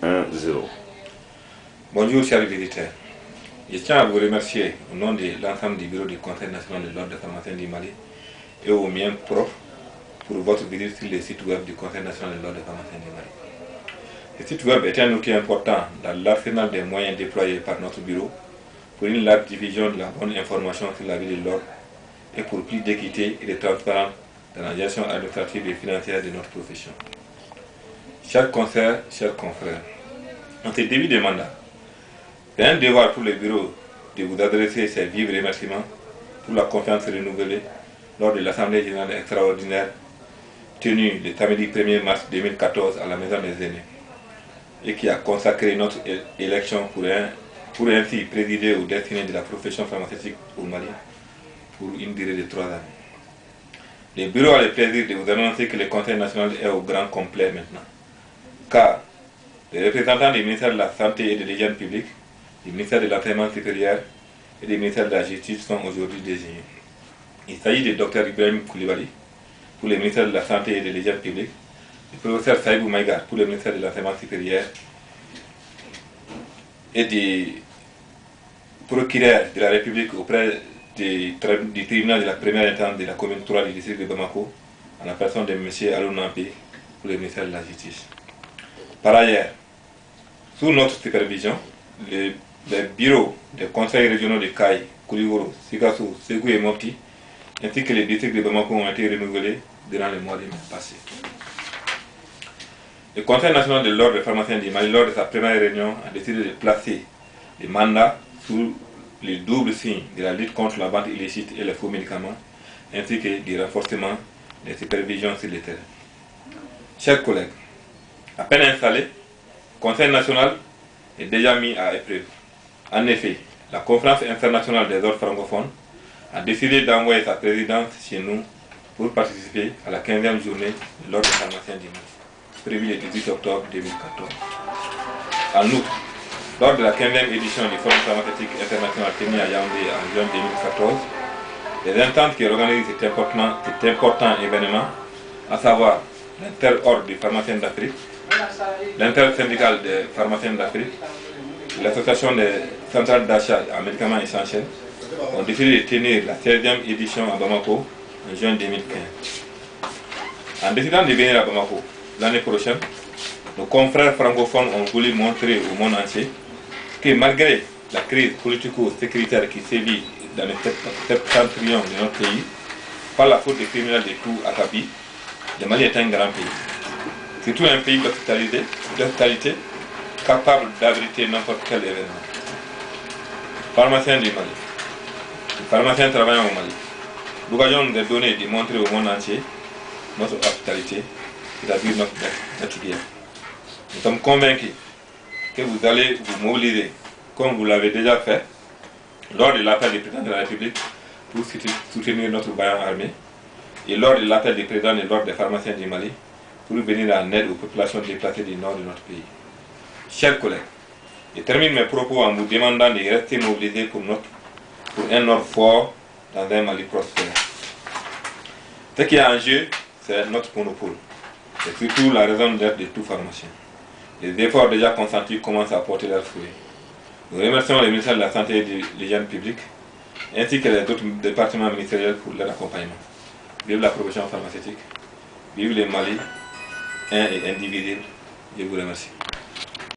1-0. Bonjour chers visiteurs. Je tiens à vous remercier au nom de l'ensemble du bureau du Conseil national de l'ordre des pharmaciens du Mali et au mien propre pour votre visite sur le site web du Conseil national de l'ordre des pharmaciens du Mali. Ce site web est un outil important dans l'arsenal des moyens déployés par notre bureau pour une large diffusion de la bonne information sur la vie de l'ordre et pour plus d'équité et de transparence dans la gestion administrative et financière de notre profession. Chers consoeurs, chers confrères, en ce début de mandat, c'est un devoir pour le bureau de vous adresser ces vifs remerciements pour la confiance renouvelée lors de l'Assemblée générale extraordinaire tenue le samedi 1er mars 2014 à la Maison des Aînés et qui a consacré notre élection pour ainsi présider aux destinées de la profession pharmaceutique au Mali pour une durée de 3 années. Le bureau a le plaisir de vous annoncer que le Conseil national est au grand complet maintenant, car les représentants du ministère de la Santé et de l'Hygiène publique, du ministère de l'Enseignement supérieur et du ministère de la Justice sont aujourd'hui désignés. Il s'agit du Dr Ibrahim Koulibaly pour le ministère de la Santé et de l'Hygiène publique, du professeur Saïbou Maïga pour le ministère de l'Enseignement supérieur et du procureur de la République auprès du tribunal de la première instance de la commune 3 du district de Bamako, en la personne de M. Alou Nampi pour le ministère de la Justice. Par ailleurs, sous notre supervision, les bureaux des conseils régionaux de Kaï, Kouligoro, Sikassou, Ségou et Mopti, ainsi que les districts de Bamako ont été renouvelés durant les mois de mai passés. Le Conseil national de l'ordre des pharmaciens du Mali, lors de sa première réunion, a décidé de placer les mandats sous le double signe de la lutte contre la vente illicite et les faux médicaments, ainsi que du renforcement des supervisions sur le terrain. Chers collègues, à peine installé, le Conseil national est déjà mis à épreuve. En effet, la conférence internationale des ordres francophones a décidé d'envoyer sa présidence chez nous pour participer à la 15e journée de l'ordre des pharmaciens du Mali, prévue le 18 octobre 2014. En outre, lors de la 15e édition du Forum pharmaceutique international tenu à Yaoundé en juin 2014, les instances qui organisent cet important événement, à savoir l'Inter-Ordre des pharmaciens d'Afrique, l'Inter-Syndical des pharmaciens d'Afrique, l'Association des centrales d'achat en médicaments essentiels, ont décidé de tenir la 16e édition à Bamako en juin 2015. En décidant de venir à Bamako l'année prochaine, nos confrères francophones ont voulu montrer au monde entier que malgré la crise politico-sécuritaire qui sévit dans le septentrion de notre pays, par la faute des criminels de tout acabit, le Mali est un grand pays. Surtout un pays d'hospitalité, capable d'abriter n'importe quel événement. Pharmaciens du Mali, les pharmaciens travaillant au Mali, l'occasion nous est donnée de montrer au monde entier notre hospitalité, c'est-à-dire notre quotidien. Nous sommes convaincus que vous allez vous mobiliser, comme vous l'avez déjà fait, lors de l'appel du président de la République pour soutenir notre vaillant armée, et lors de l'appel du président de l'ordre des pharmaciens du Mali pour venir en aide aux populations déplacées du nord de notre pays. Chers collègues, je termine mes propos en vous demandant de rester mobilisés pour un ordre fort dans un Mali prospère. Ce qui est en jeu, c'est notre monopole. C'est surtout la raison d'être de tout pharmacien. Les efforts déjà consentis commencent à porter leurs fruits. Nous remercions le ministère de la Santé et de l'Hygiène publique, ainsi que les autres départements ministériels pour leur accompagnement. Vive la profession pharmaceutique, vive le Mali, un et indivisible. Je vous remercie.